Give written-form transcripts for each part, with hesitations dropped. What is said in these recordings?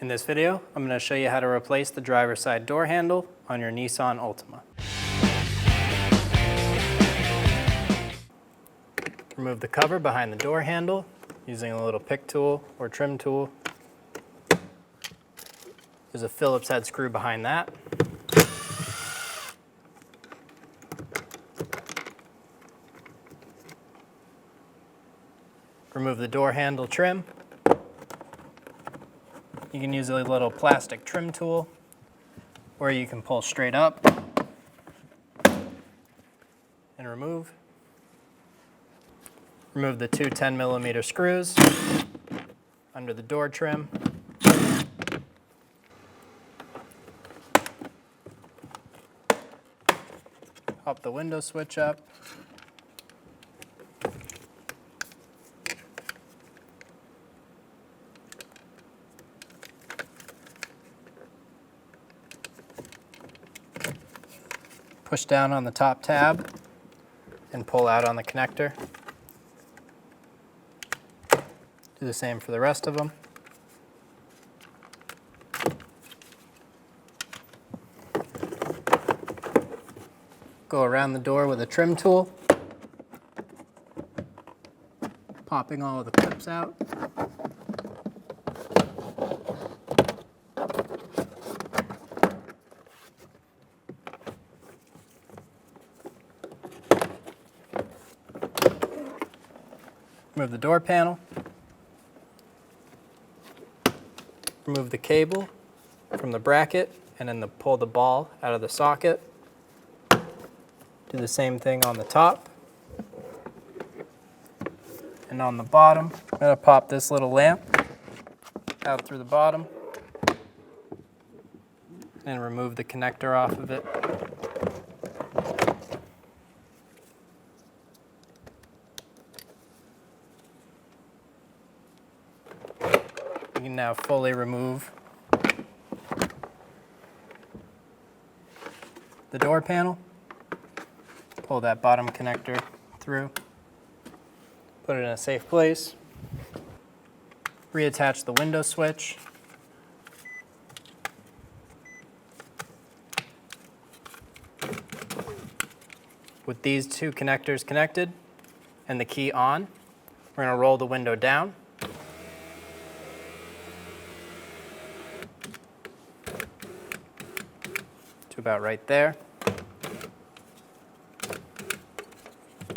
In this video, I'm going to show you how to replace the driver's side door handle on your Nissan Altima. Remove the cover behind the door handle using a little pick tool or trim tool. There's a Phillips head screw behind that. Remove the door handle trim. You can use a little plastic trim tool, or you can pull straight up and remove. Remove the two 10mm screws under the door trim. Pop the window switch up. Push down on the top tab and pull out on the connector. Do the same for the rest of them. Go around the door with a trim tool, popping all of the clips out. Remove the door panel. Remove the cable from the bracket and then pull the ball out of the socket. Do the same thing on the top. And on the bottom, I'm going to pop this little lamp out through the bottom and remove the connector off of it. You can now fully remove the door panel. Pull that bottom connector through. Put it in a safe place. Reattach the window switch. With these two connectors connected and the key on, we're going to roll the window down. To about right there.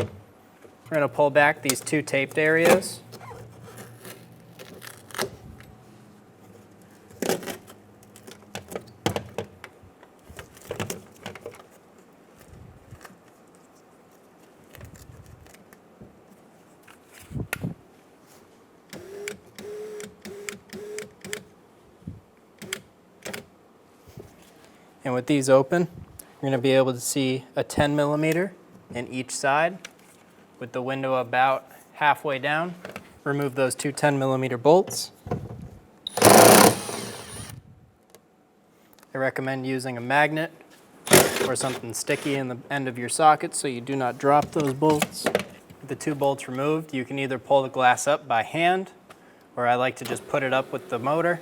We're going to pull back these two taped areas. And with these open, you're going to be able to see a 10mm in each side with the window about halfway down. Remove those two 10mm bolts. I recommend using a magnet or something sticky in the end of your socket so you do not drop those bolts. With the two bolts removed, you can either pull the glass up by hand, or I like to just put it up with the motor,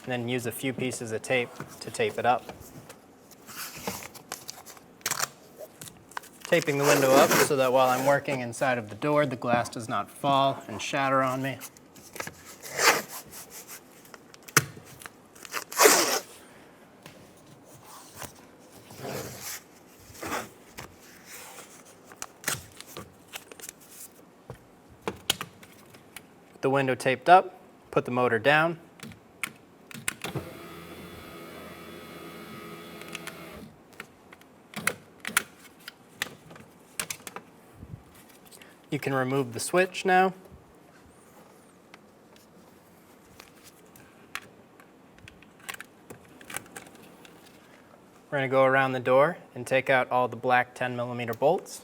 and then use a few pieces of tape to tape it up. Taping the window up so that while I'm working inside of the door, the glass does not fall and shatter on me. With the window taped up, put the motor down. You can remove the switch now. We're going to go around the door and take out all the black 10mm bolts.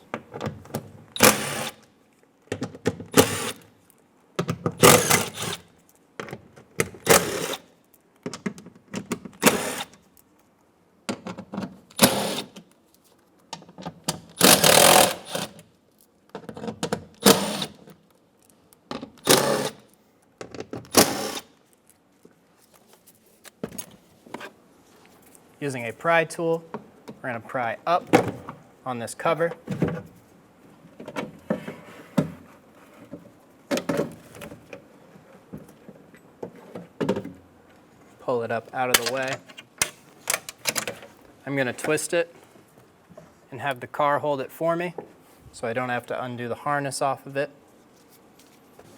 Using a pry tool, we're going to pry up on this cover. Pull it up out of the way. I'm going to twist it and have the car hold it for me so I don't have to undo the harness off of it.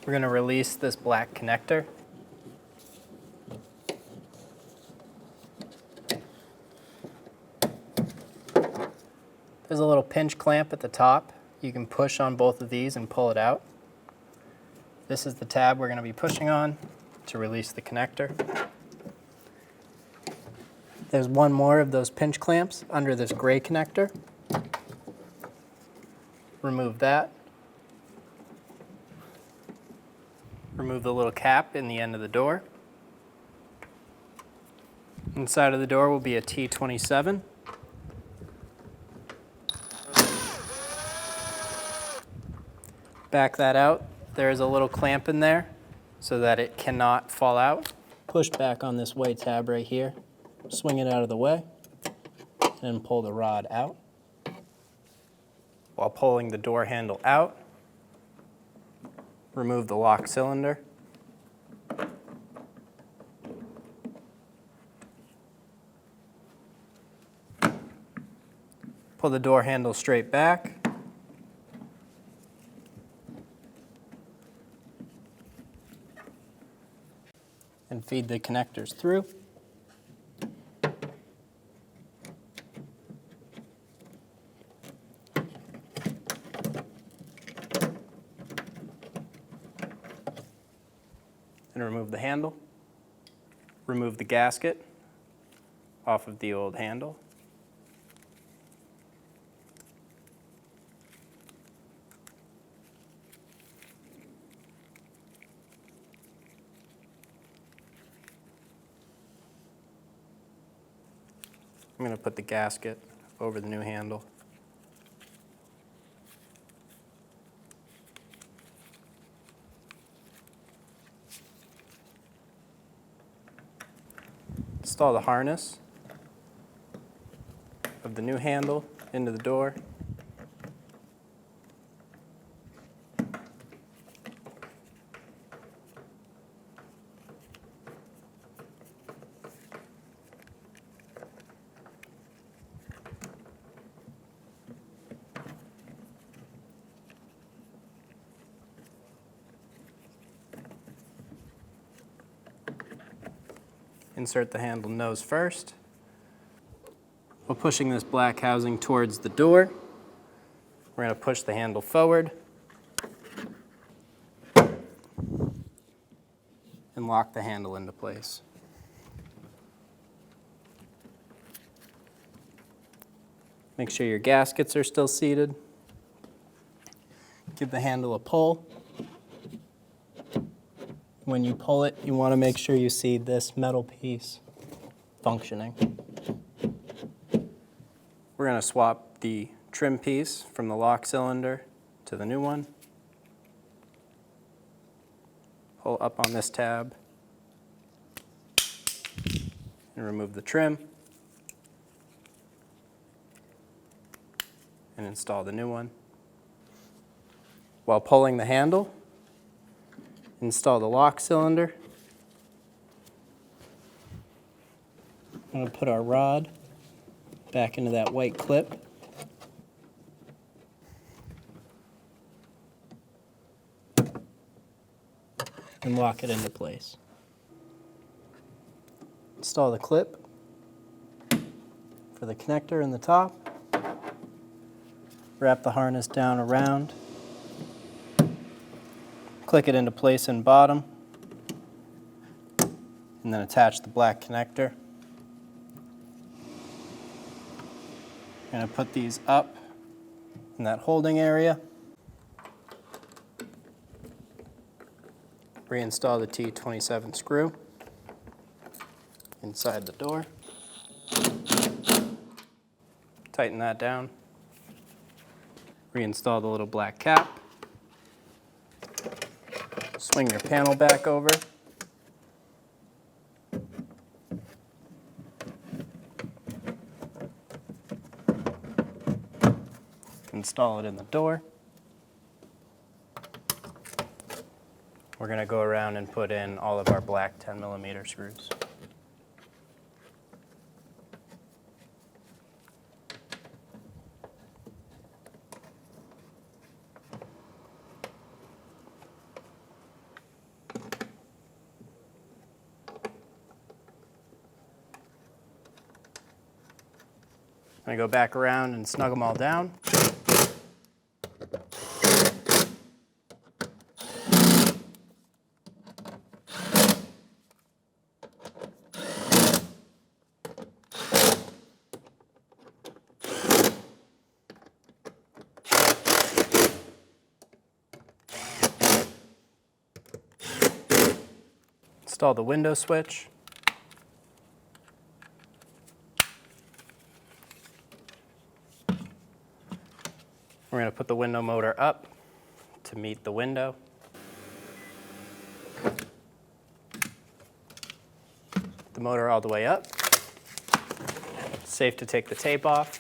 We're going to release this black connector. There's a little pinch clamp at the top. You can push on both of these and pull it out. This is the tab we're going to be pushing on to release the connector. There's one more of those pinch clamps under this gray connector. Remove that. Remove the little cap in the end of the door. Inside of the door will be a T27. Back that out. There is a little clamp in there so that it cannot fall out. Push back on this white tab right here. Swing it out of the way and pull the rod out. While pulling the door handle out, remove the lock cylinder. Pull the door handle straight back. And feed the connectors through. And remove the handle. Remove the gasket off of the old handle. I'm going to put the gasket over the new handle. Install the harness of the new handle into the door. Insert the handle nose first. While pushing this black housing towards the door, we're going to push the handle forward and lock the handle into place. Make sure your gaskets are still seated. Give the handle a pull. When you pull it, you want to make sure you see this metal piece functioning. We're going to swap the trim piece from the lock cylinder to the new one. Pull up on this tab and remove the trim and install the new one. While pulling the handle, install the lock cylinder. I'm going to put our rod back into that white clip. And lock it into place. Install the clip for the connector in the top. Wrap the harness down around. Click it into place in bottom, and then attach the black connector. I'm going to put these up in that holding area. Reinstall the T27 screw inside the door. Tighten that down. Reinstall the little black cap. Swing your panel back over. install it in the door. We're going to go around and put in all of our black 10mm screws. I'm going to go back around and snug them all down. Install the window switch. We're going to put the window motor up to meet the window. The motor all the way up. It's safe to take the tape off.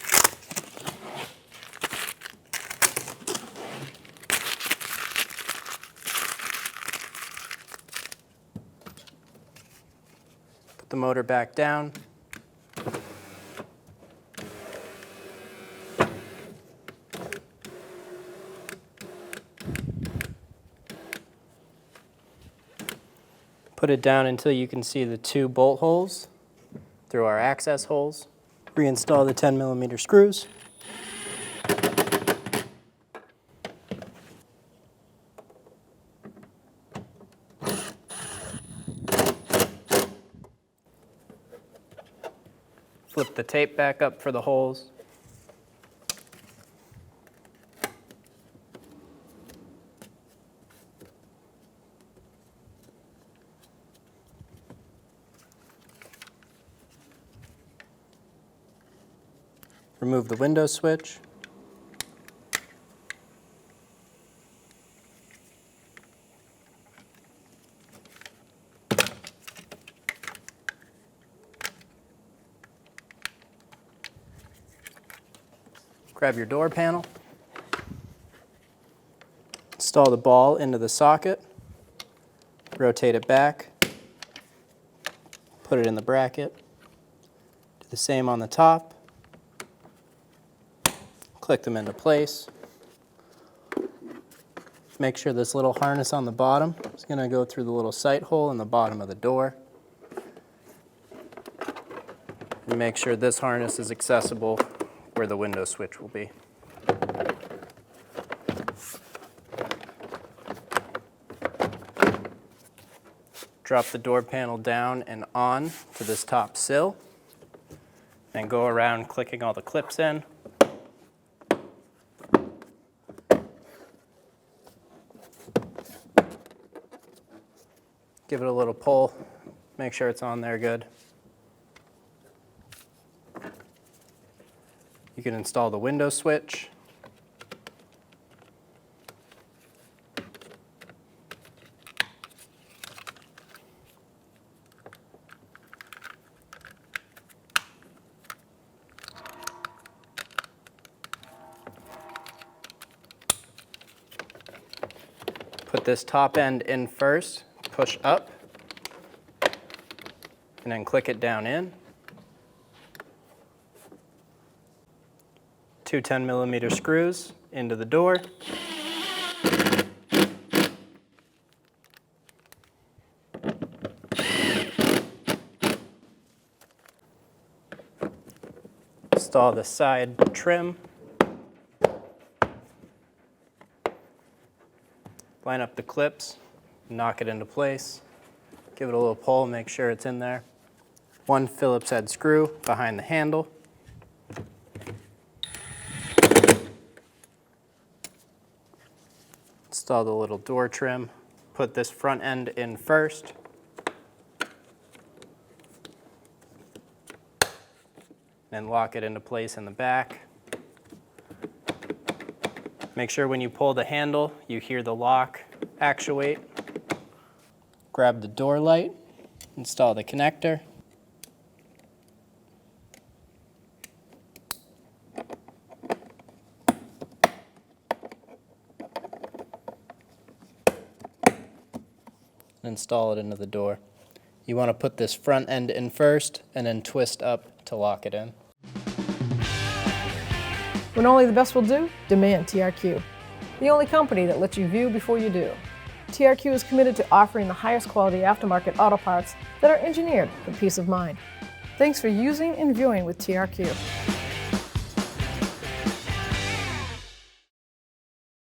Put the motor back down. Put it down until you can see the 2 bolt holes through our access holes. Reinstall the 10mm screws. Flip the tape back up for the holes. Remove the window switch. Grab your door panel. Install the ball into the socket. Rotate it back. Put it in the bracket. Do the same on the top. Click them into place. Make sure this little harness on the bottom is going to go through the little sight hole in the bottom of the door. And make sure this harness is accessible where the window switch will be. Drop the door panel down and on to this top sill, and go around clicking all the clips in. Give it a little pull, make sure it's on there good. You can install the window switch. Put this top end in first, push up, and then click it down in. 2 10mm screws into the door. Install the side trim. Line up the clips, knock it into place. Give it a little pull, make sure it's in there. 1 Phillips head screw behind the handle. Install the little door trim. Put this front end in first. And lock it into place in the back. Make sure when you pull the handle, you hear the lock actuate. Grab the door light, install the connector. and install it into the door. You want to put this front end in first and then twist up to lock it in. When only the best will do, demand TRQ. The only company that lets you view before you do. TRQ is committed to offering the highest quality aftermarket auto parts that are engineered for peace of mind. Thanks for using and viewing with TRQ.